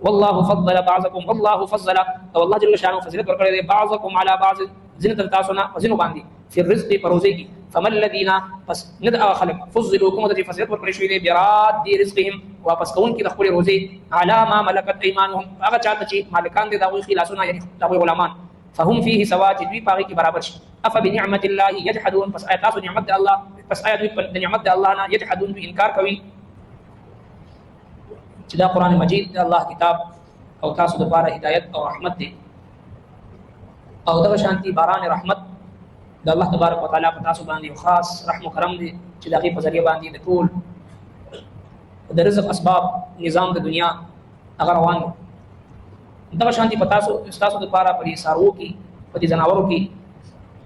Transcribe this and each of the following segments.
والله فضل بعضكم والله فضل او الله جل شانه فضیلت ورکړی دی بعضکم علی بعض ځینې تر تاسو نه ځینو باندې فی الرزق په روزي کې فمن الذين پس ند خلق فضلوا کوم د فضیلت ورکړی شوی دی براد دی رزقهم واپس کون کې د خپل روزي علی ما ملکت ایمانهم هغه چاته چې مالکان دي دغه خلاصونه یعنی دغه غلامان فهم فيه سواء دوی پاغي کې برابر شي اف بنعمت الله يجحدون پس آیات نعمت الله پس آیات د نعمت الله نه يجحدون دوی انکار کوي چې دا قران مجید د الله کتاب او تاسو د لپاره هدایت او رحمت دی او دغه شانتي باران رحمت د الله تبارک وتعالى په تاسو باندې خاص رحم و کرم دی چې دغه په ذریعہ باندې د ټول د رزق اسباب نظام د دنیا هغه روان دی دغه شانتي په تاسو لپاره په سارو کې په دې جناورو کې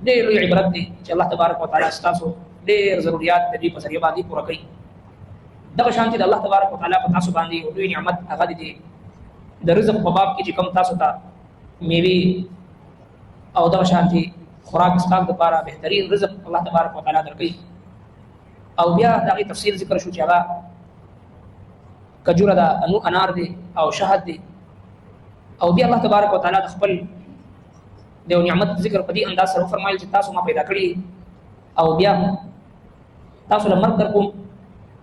ډېر لوی عبرت دی چې الله تبارک وتعالى تاسو ډېر ضرورت د دې په ذریعہ باندې پوره کوي دغه شانتي د الله تبارک وتعالى په تاسو باندې لوی نعمت هغه دي د رزق په باب کې چې کوم تاسو ته میوه او دغه شانتي خوراک استاد لپاره بهترین رزق الله تبارک وتعالى درکړي او بیا دغه تفصیل ذکر شو چې هغه کجوره ده انار دي او شهد دي او بیا الله تبارک وتعالى د خپل د نعمت ذکر په دې انداز سره فرمایل چې تاسو ما پیدا کړی او بیا تاسو له مرګ کوم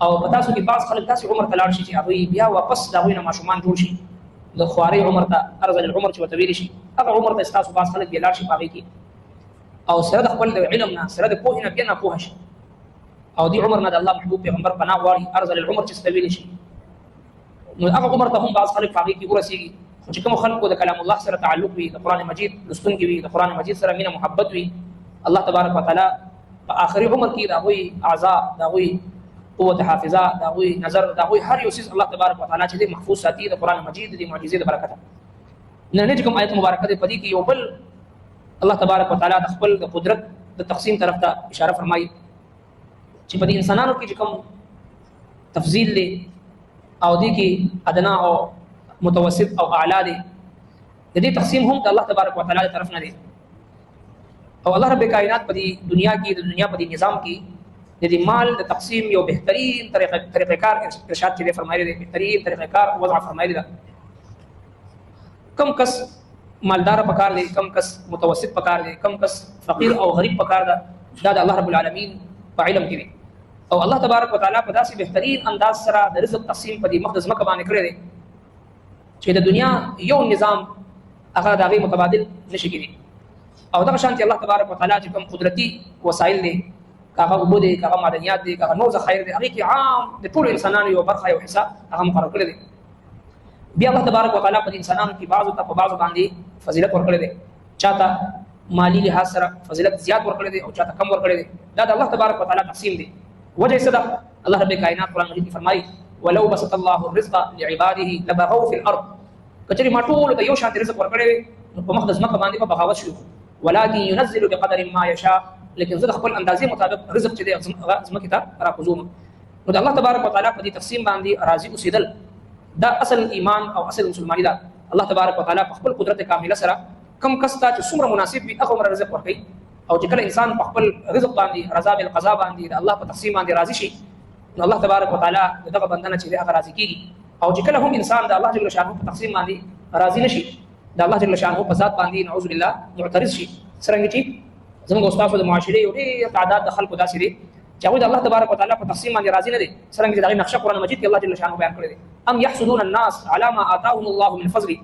او په تاسو کې بعض خلک تاسو عمر ته لاړ شي چې هغه بیا واپس دا وینه ماشومان جوړ شي د خواري عمر ته ارزل العمر چې وتویل شي هغه عمر ته تاسو بعض خلک بیا لاړ شي پاږي کې او سره د خپل علم نه سره د پوهې نه بیا نه پوه شي او دی عمر نه د الله محبوب پیغمبر پناه غواړي ارزل العمر چې وتویل شي نو هغه عمر ته هم بعض خلک پاږي کې ورسیږي چې کوم خلکو د کلام الله سره تعلق وي د قران مجید لستون کې وي د قران مجید سره مینه محبت وي الله تبارک وتعالى په آخري عمر کې دا وی اعضاء دا وی قوت حافظه دا وی نظر دا وی هر یو شی الله تبارک وتعالى چې محفوظ ساتي د قران مجید د معجزې د برکت نه کوم آیت مبارکه په دې کې یو بل الله تبارک وتعالى د خپل د قدرت د تقسیم طرف ته اشاره فرمایي چې په دې انسانانو کې کوم تفضیل دی او دې کې ادنا او متوسط او اعلی دی د دې تقسیم هم د الله تبارک وتعالى طرف نه دی او الله رب کائنات په دې دنیا کې د دنیا په دې نظام کې د دې مال د تقسیم یو بهترین طریقه کار ارشاد چې فرمایلی دی بهترین طریقه کار وضع فرمایلی دی کم کس مالدار پکار دی کم کس متوسط پکار دی کم کس فقیر او غریب پکار دا د الله رب العالمین په علم کې دی او الله تبارک وتعالى په داسې بهترین انداز سره د رزق تقسیم په دې مقدس مکه باندې کړی دی چې د دنیا یو نظام هغه دغه متبادل نشي کېږي او دغه شانتي الله تبارک وتعالى چې کوم قدرتي وسایل دي هغه وبو دي هغه معدنیات دي هغه نور خیر دي هغه کې عام د ټول انسانانو یو برخه یو حصہ هغه مقرر کړی دي بیا الله تبارک وتعالى په انسانانو کې بعضو ته په بعضو باندې فضیلت ورکړي دي چاته مالی لحاظ سره فضیلت زیات ورکړي دي او چاته کم ورکړي دي دا د الله تبارک وتعالى تقسیم دي وجه صدق الله رب کائنات قرآن مجید فرمایي ولو بسط الله الرزق لعباده لبغوا في الارض کچری ما ټول ته یو شان رزق ورکړي په مقدس مکه باندې په بغاوت شو ولكن ينزل بقدر ما يشاء لیکن زه خپل اندازې مطابق رزق چې دی زمکه ته راکوزوم نو د الله تبارک وتعالى په دې تقسیم باندې راضي اوسېدل دا اصل ایمان او اصل مسلمانی دا الله تبارک وتعالى په خپل قدرت کامله سره کم کس ته چې څومره مناسب وي هغه عمر رزق ورکړي او چې کله انسان په خپل رزق باندې رضا بالقضاء باندې د الله په تقسیم باندې راضي شي نو الله تبارک وتعالى دغه بندنه چې هغه راضي کیږي او چې کله هم انسان د الله جل شانه په تقسیم باندې راضي نشي د الله جل شانه په ذات باندې نعوذ بالله معترض شي څنګه چې زموږ استاد د معاشري یو ډېر تعداد د خلکو داسې دي چې هغوی د الله تبارک وتعالى په تقسیم باندې راضي نه دي څرنګه چې دغه نقشه قرآن مجید کې الله جل شانه بیان کړی دی ام يحسدون الناس على ما آتاهم الله من فضله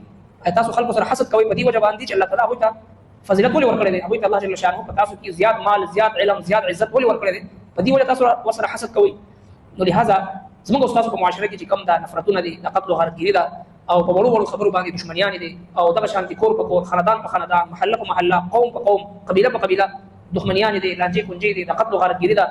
تاسو خلکو سره حسد کوي په دې وجه باندې چې الله تعالی هغوی ته فضیلت ولې ورکړی دی هغوی ته الله جل شانه په تاسو کې زیات مال زیات علم زیات عزت ولې ورکړی دی په دې وجه تاسو ورسره حسد کوي نو لهذا زموږ استاد په معاشره کې چې کم دا نفرتونه دي د قتل او غارتګیري ده او په وړو وړو خبرو باندې دښمنیان دي او دغه شانتي کور په کور خاندان په خاندان محله په محله قوم په قوم قبيله په قبيله دښمنیان دي لانجې کونجې دي د قتل او غارتګیري ده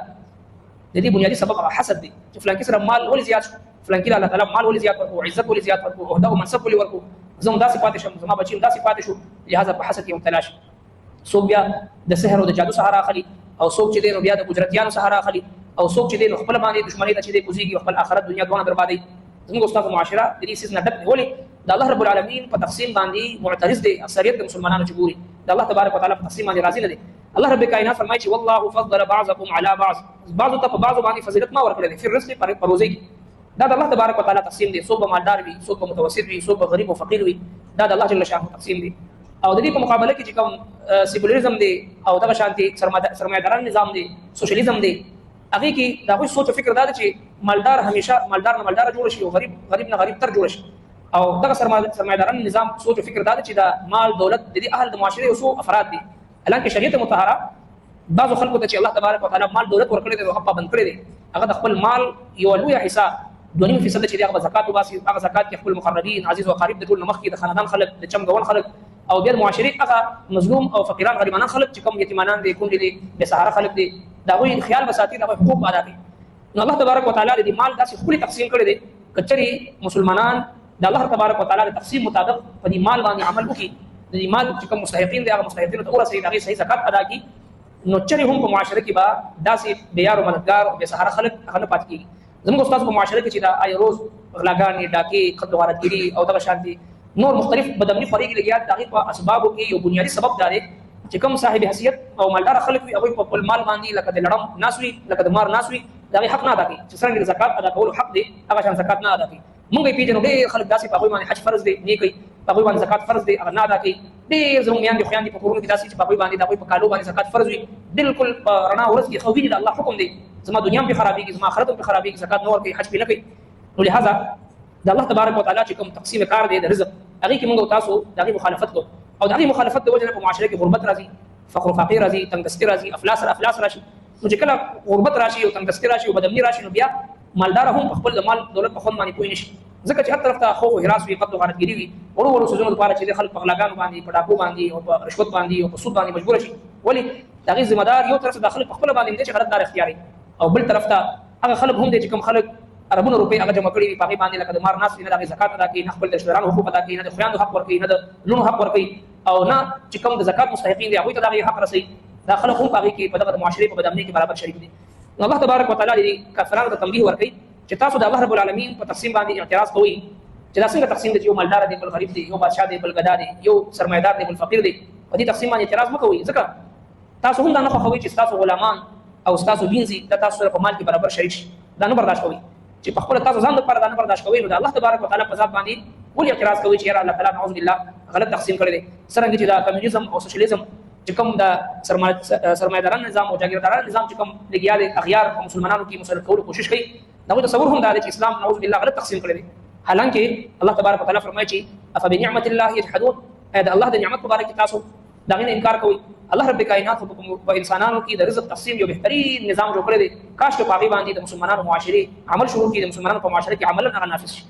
د دې بنیادی سبب هغه حسد دی چې فلان کې سره مال ولې زیات شو فلان کې الله تعالی مال ولې زیات ورکو عزت ولې زیات ورکو عہده او منصب ولې ورکو زم داسې پاتې شم زما بچیم داسې پاتې شو لهذا په حسد کې مبتلا شي څوک بیا د سحر او د جادو سهارا اخلي او څوک چې دین بیا د قدرتيانو سهارا اخلي او څوک چې دین خپل باندې دښمنی ته چې دی کوزيږي خپل آخرت دنیا دوه بربادي زموږ استاد معاشره د دې سیس نه ډک ولې د الله رب العالمین په تقسیم باندې معترض دي اکثریت د مسلمانانو چې ګوري د الله تبارک وتعالى په تقسیم باندې راضي نه دي الله رب کائنات فرمایي چې والله فضل بعضكم على بعض بعض ته په بعض باندې فضیلت ما ورکړي في الرزق پر روزي دا د الله تبارک وتعالى تقسیم دی. څوک به مالدار وي، څوک به متوسط وي، څوک به غریب او فقیر وي. دا د الله جل شانه تقسیم دی. او د دې په مقابله کې چې کوم سیکولریزم دی او دغه شانتي سرمایداران نظام دی، سوشلیزم دی، هغه کې دا کوئی سوچ او فکر دا چې مالدار همیشه مالدار نه مالدار جوړ شي او غریب نه غریب تر جوړ شي. او دغه سرمایداران نظام سوچ او فکر دا چې دا مال دولت د دې اهل د معاشره او افراد دي. حالانکه شریعت مطهره بعضو خلکو ته چې الله تبارک وتعالى مال دولت ورکړي دی او هغه پابند کړی دی، هغه د خپل مال یو لویه حصہ 2.5% چې هغه زکات وباسي. هغه زکات کې خپل مقربین عزیز او قریب د ټول مخ کې د خاندان خلک، د چمګون خلک، او بیا د معاشري هغه مظلوم او فقیران غریبانان خلک چې کوم یتیمانان دي، کوم دي بے سهاره خلک دي، دا غوي خیال بساتي، دا حقوق ادا کوي. نو الله تبارک وتعالى د مال داسې خپل تقسیم کړی دی. کچري مسلمانان د الله تبارک وتعالى د تقسیم مطابق په دې مال باندې عمل وکړي، د مال چې کوم مستحقین دي هغه مستحقین ته ورسېږي، هغه صحیح زکات ادا کړي، نو چرې هم په معاشره کې به داسې بې یار او مددګار او بې سهاره خلک هغه نه پاتې کېږي. زموږ استاد په معاشره کې چې دا آی روز غلاګانې، ډاکې، قتل غارتګیري او دغه شانتي نور مختلف بدامني خورېږي لګیا، د هغې په اسبابو کې یو بنیادي سبب دا دی چې کوم صاحب حیثیت او مالدار خلک وي هغوی په خپل مال باندې لکه د لړم ناس وي، لکه د مار ناس وي، د هغې حق نه ادا کوي. چې څرنګه د زکات ادا کولو حق دی هغه شان زکات نه ادا کوي. مونږ یې پېژنو ډېر خلک داسې په هغوی باندې حج فرض دی نه کوي، په هغوی باندې زکات فرض دی هغه نه ادا کوي. ډېر زموږ میندې خویندې په کورونو کې داسې چې په هغوی باندې د هغوی په کالو باندې زکات فرض وي، بالکل په رڼا ورځ کې خو ویني د الله حکم دی، زما دنیا هم پرې خرابېږي، زما آخرت هم پرې خرابېږي، زکات نه ورکوي، حج پرې نه کوي. نو لهذا د الله تبارک وتعالى چې کوم تقسیم کار دی د رزق، هغې کې مونږ او تاسو د هغې مخالفت کوو، او د هغې مخالفت د وجې نه په معاشره کې غربت راځي، فقر و فاقې راځي، تنګدستي راځي، افلاس راشي. نو چې کله غربت راشي او تنګدستي راشي او بدامني راشي، نو بیا مالدار هم په خپل د مال دولت په خوند باندې پوه نه شي، ځکه چې هر طرف ته خوف او هراس وي، قتل او غارتګیري وي، وړو څیزونو لپاره چې خلک په غلاګانو باندې، په ډاکو باندې او په رشوت باندې او په سود باندې مجبور شي. ولې د هغې ذمه دار یو طرف ته د خلک په خپله باندې دی چې غلطدار اختیاري، او بل طرف ته هغه خلک هم دی چې کوم خلک اربونه روپۍ هغه جمع کړي وي په هغې باندې لکه د مار ناس وي، نه د هغې زکات ادا کوي، نه خپل د رشتهدارانو حقوق ادا کوي، نه د خویندو حق ورکوي، نه د لوڼو حق ورکوي، او نه چې کوم د زکات مستحقین دي هغوی ته د هغې حق رسوي. دا خلک هم په هغې کې په دغه د معاشرې په بدامنۍ کې برابر شریک دي. نو الله تبارک وتعالى دې کافرانو ته تنبیه ورکوي چې تاسو د الله رب العالمین په تقسیم باندې اعتراض کوئ چې دا څنګه تقسیم دی چې یو مالدار دی بل غریب دی، یو بادشاه دی بل ګدا دی، یو سرمایدار دی بل فقیر دی. په دې تقسیم باندې اعتراض مه کوئ، ځکه تاسو هم دا نه خوښوئ چې ستاسو غلامان او ستاسو وینځي دا تاسو سره په مال کې برابر شریک شي. دا نه برداشت کوئ چې په خپله تاسو ځان لپاره دا نه برداشت کوئ، نو د الله تبارک وتعالى په ذات باندې ولې اعتراض کوئ چې یاره الله تعالی نعوذ بالله غلط تقسیم کړی دی. څرنګه چې دا کمیونیزم او سوشلیزم چې کوم د سرمایداران نظام او جاګیرداران نظام چې کوم لګیا دی اغیار او مسلمانانو کې مسلط کولو کوشش کوي، دا تصور هم دا دی چې اسلام نعوذ بالله غلط تقسیم کړی دی. حالانکه الله تبارک وتعالى فرمایي چې افبنعمت الله یجحدون، دا الله د نعمت مبارک تاسو دا غي انکار کوي. الله رب کائنات او انسانانو کې د رزق تقسیم یو بهترین نظام جوړ کړی دی. کاش که په هغې باندې د مسلمانانو معاشري عمل شروع کړي، د مسلمانانو په معاشره کې عملا هغه نافذ شي.